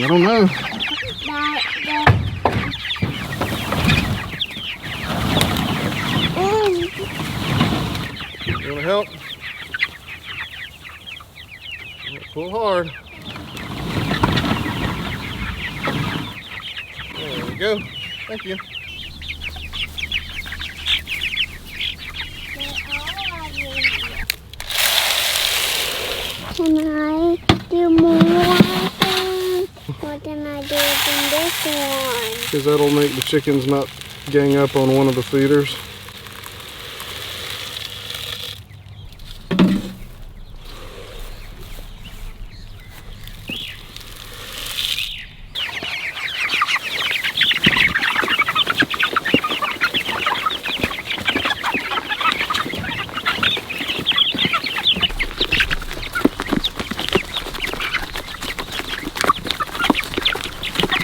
I don't know. You want to help? Pull hard. There we go. Thank you. Can I do more? What can I do in this one? Because that'll make the chickens not gang up on one of the feeders.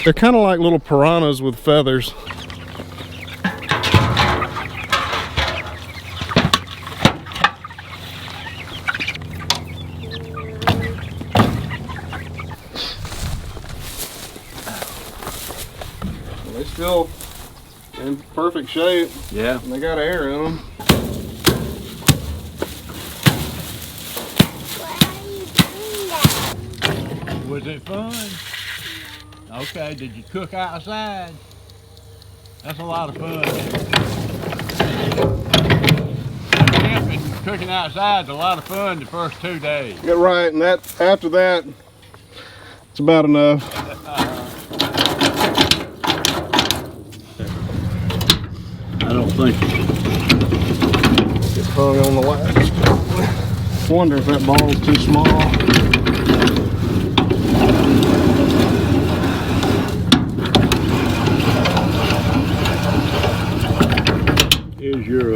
They're kind of like little piranhas with feathers. They still in perfect shape. Yeah. And they got air in them. Was it fun? Okay, did you cook outside? That's a lot of fun. Camping, cooking outside is a lot of fun the first 2 days. Yeah, right, and after that, it's about enough. I don't think It's hung on the latch. Wonder if that ball's too small. here's your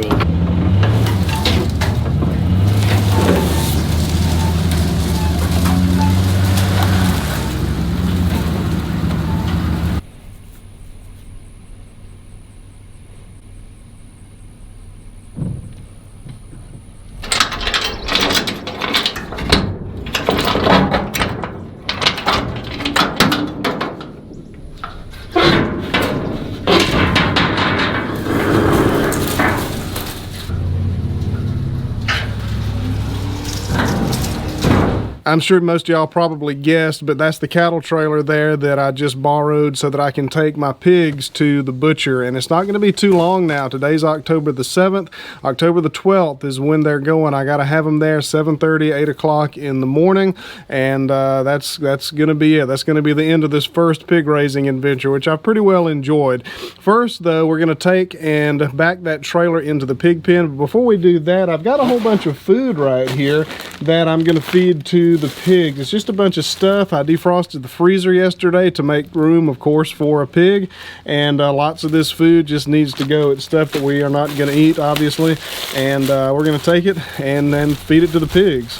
I'm sure most of y'all probably guessed, but that's the cattle trailer there that I just borrowed so that I can take my pigs to the butcher. And it's not going to be too long now. Today's October the 7th. October the 12th is when they're going. I got to have them there 7:30, 8 o'clock in the morning. And that's going to be it. That's going to be the end of this first pig raising adventure, which I've pretty well enjoyed. First, though, we're going to take and back that trailer into the pig pen. But before we do that, I've got a whole bunch of food right here that I'm going to feed to the pigs. It's just a bunch of stuff. I defrosted the freezer yesterday to make room, of course, for a pig, and lots of this food just needs to go. It's stuff that we are not going to eat, obviously, and we're going to take it and then feed it to the pigs.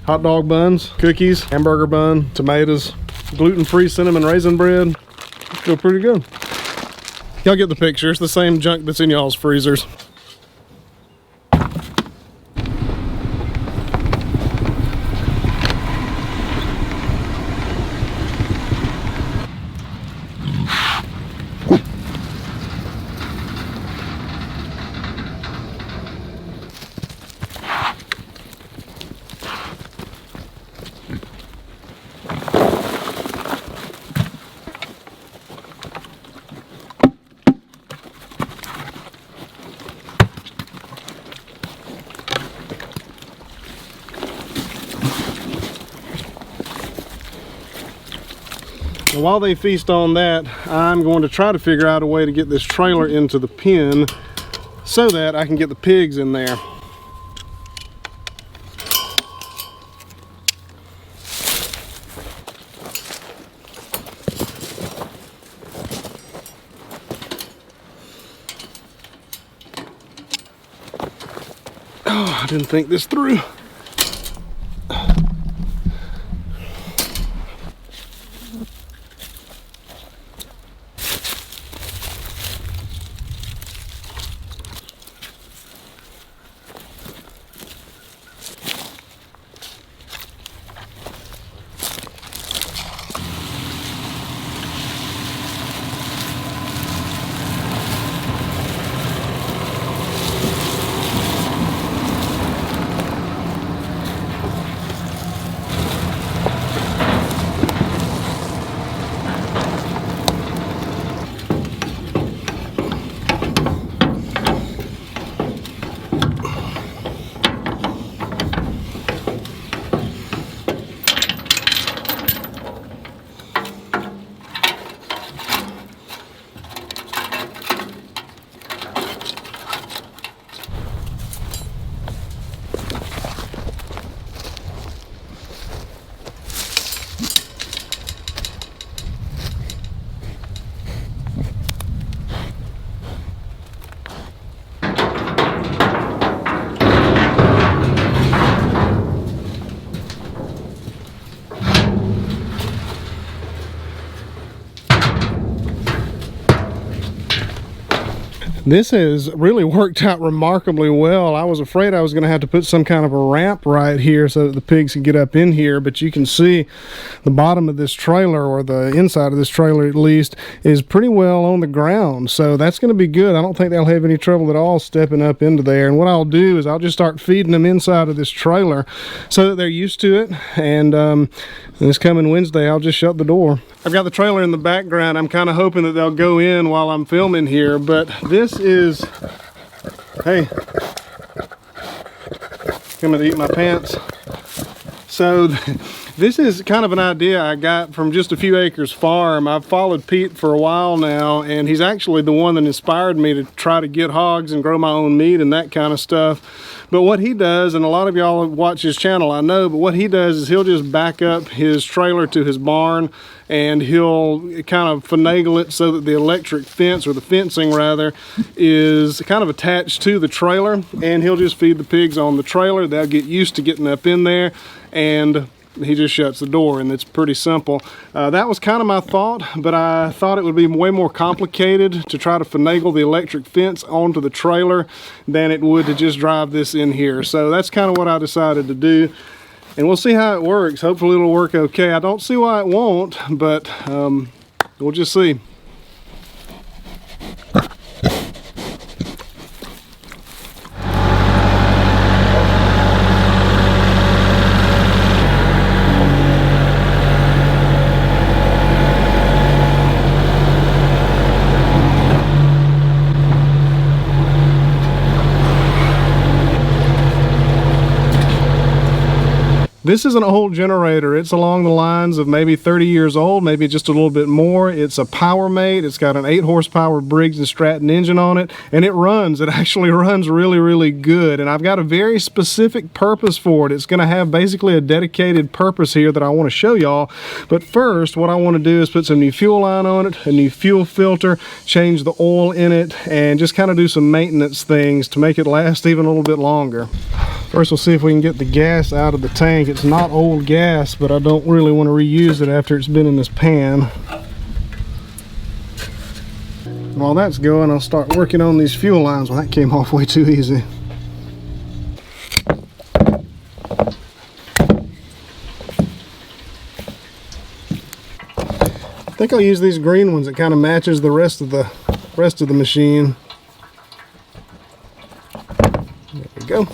Hot dog buns, cookies, hamburger bun, tomatoes, gluten-free cinnamon raisin bread. Feel pretty good. Y'all get the picture. It's the same junk that's in y'all's freezers. And while they feast on that, I'm going to try to figure out a way to get this trailer into the pen so that I can get the pigs in there. Oh, I didn't think this through. This has really worked out remarkably well. I was afraid I was going to have to put some kind of a ramp right here so that the pigs could get up in here, but you can see the bottom of this trailer, or the inside of this trailer at least, is pretty well on the ground. So that's going to be good. I don't think they'll have any trouble at all stepping up into there. And what I'll do is I'll just start feeding them inside of this trailer so that they're used to it. And this coming Wednesday, I'll just shut the door. I've got the trailer in the background. I'm kind of hoping that they'll go in while I'm filming here, but this is, hey, coming to eat my pants. So this is kind of an idea I got from Just a Few Acres Farm. I've followed Pete for a while now, and he's actually the one that inspired me to try to get hogs and grow my own meat and that kind of stuff. But what he does, and a lot of y'all watch his channel, I know, but what he does is he'll just back up his trailer to his barn, and he'll kind of finagle it so that the electric fence, or the fencing rather, is kind of attached to the trailer, and he'll just feed the pigs on the trailer. They'll get used to getting up in there, and he just shuts the door, and it's pretty simple. That was kind of my thought, but I thought it would be way more complicated to try to finagle the electric fence onto the trailer than it would to just drive this in here. So that's kind of what I decided to do, and we'll see how it works. Hopefully it'll work okay. I don't see why it won't, but we'll just see. This is an old generator. It's along the lines of maybe 30 years old, maybe just a little bit more. It's a PowerMate. It's got an 8 horsepower Briggs & Stratton engine on it, and it runs. It actually runs really, really good, and I've got a very specific purpose for it. It's going to have basically a dedicated purpose here that I want to show y'all. But first, what I want to do is put some new fuel line on it, a new fuel filter, change the oil in it, and just kind of do some maintenance things to make it last even a little bit longer. First, we'll see if we can get the gas out of the tank. It's not old gas, but I don't really want to reuse it after it's been in this pan. While that's going, I'll start working on these fuel lines. Well, that came off way too easy. I think I'll use these green ones. It kind of matches the rest of the machine. There we go.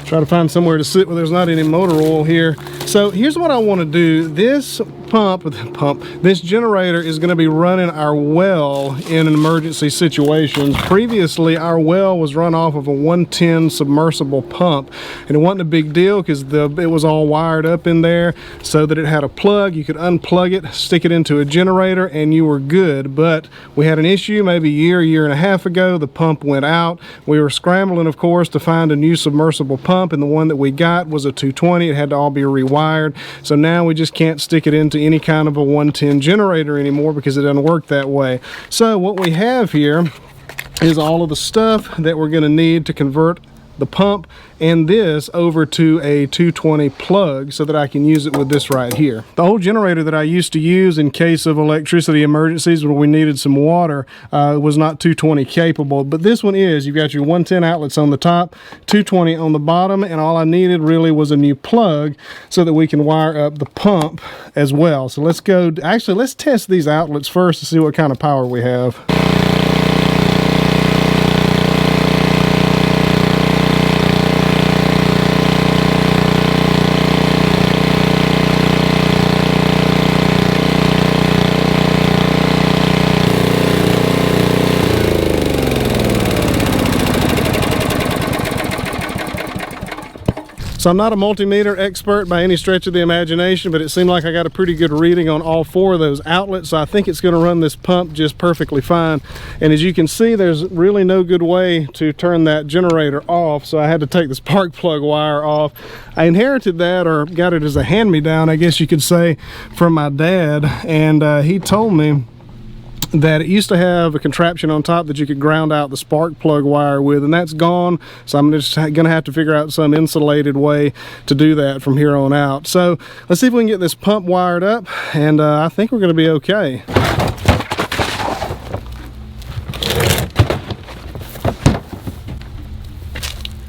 Try to find somewhere to sit where there's not any motor oil here. So here's what I want to do. This this generator is going to be running our well in emergency situations. Previously, our well was run off of a 110 submersible pump, and it wasn't a big deal because it was all wired up in there so that it had a plug. You could unplug it, stick it into a generator, and you were good. But we had an issue maybe a year and a half ago. The pump went out. We were scrambling, of course, to find a new submersible pump, and the one that we got was a 220. It had to all be rewired. So now we just can't stick it into any kind of a 110 generator anymore because it doesn't work that way. So what we have here is all of the stuff that we're going to need to convert the pump and this over to a 220 plug so that I can use it with this right here. The old generator that I used to use in case of electricity emergencies where we needed some water was not 220 capable, but this one is. You've got your 110 outlets on the top, 220 on the bottom, and all I needed really was a new plug so that we can wire up the pump as well. So let's go, actually let's test these outlets first to see what kind of power we have. So I'm not a multimeter expert by any stretch of the imagination, but it seemed like I got a pretty good reading on all four of those outlets. So I think it's going to run this pump just perfectly fine. And as you can see, there's really no good way to turn that generator off. So I had to take the spark plug wire off. I inherited that, or got it as a hand-me-down, I guess you could say, from my dad. And he told me that it used to have a contraption on top that you could ground out the spark plug wire with, and that's gone. So I'm just gonna have to figure out some insulated way to do that from here on out. So let's see if we can get this pump wired up, and I think we're gonna be okay.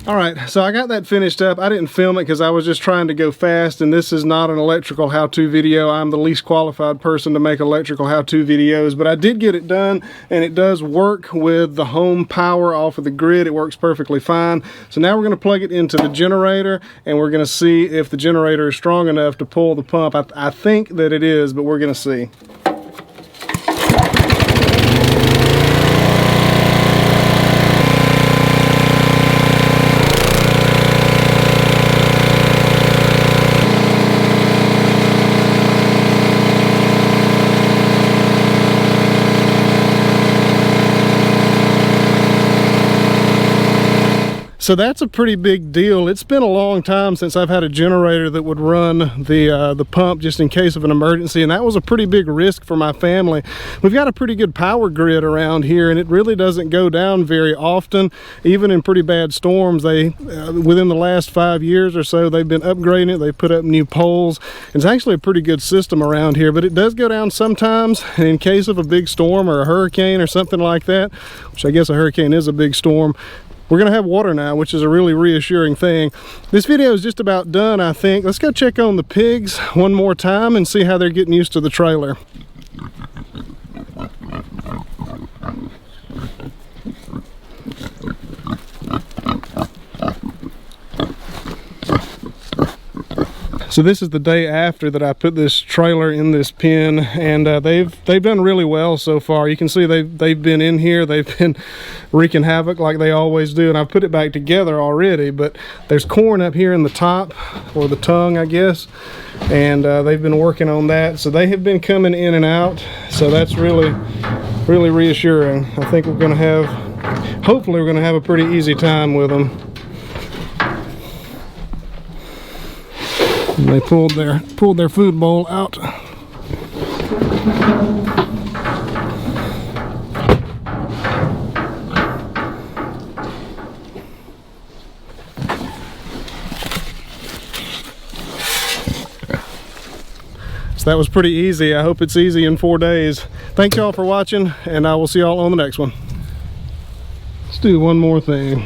All right, so I got that finished up. I didn't film it because I was just trying to go fast, and this is not an electrical how-to video. I'm the least qualified person to make electrical how-to videos, but I did get it done, and it does work with the home power off of the grid. It works perfectly fine. So now we're going to plug it into the generator, and we're going to see if the generator is strong enough to pull the pump. I think that it is, but we're going to see. So that's a pretty big deal. It's been a long time since I've had a generator that would run the pump just in case of an emergency, and that was a pretty big risk for my family. We've got a pretty good power grid around here, and it really doesn't go down very often. Even in pretty bad storms, within the last 5 years or so, they've been upgrading it. They put up new poles. It's actually a pretty good system around here, but it does go down sometimes in case of a big storm or a hurricane or something like that, which I guess a hurricane is a big storm. We're gonna have water now, which is a really reassuring thing. This video is just about done, I think. Let's go check on the pigs one more time and see how they're getting used to the trailer. So this is the day after that I put this trailer in this pen, and they've done really well so far. You can see they've been in here, they've been wreaking havoc like they always do, and I've put it back together already. But there's corn up here in the top, or the tongue, I guess, and they've been working on that. So they have been coming in and out. So that's really reassuring. I think hopefully we're gonna have a pretty easy time with them. And they pulled their food bowl out. So that was pretty easy. I hope it's easy in 4 days. Thanks y'all for watching, and I will see y'all on the next one. Let's do one more thing.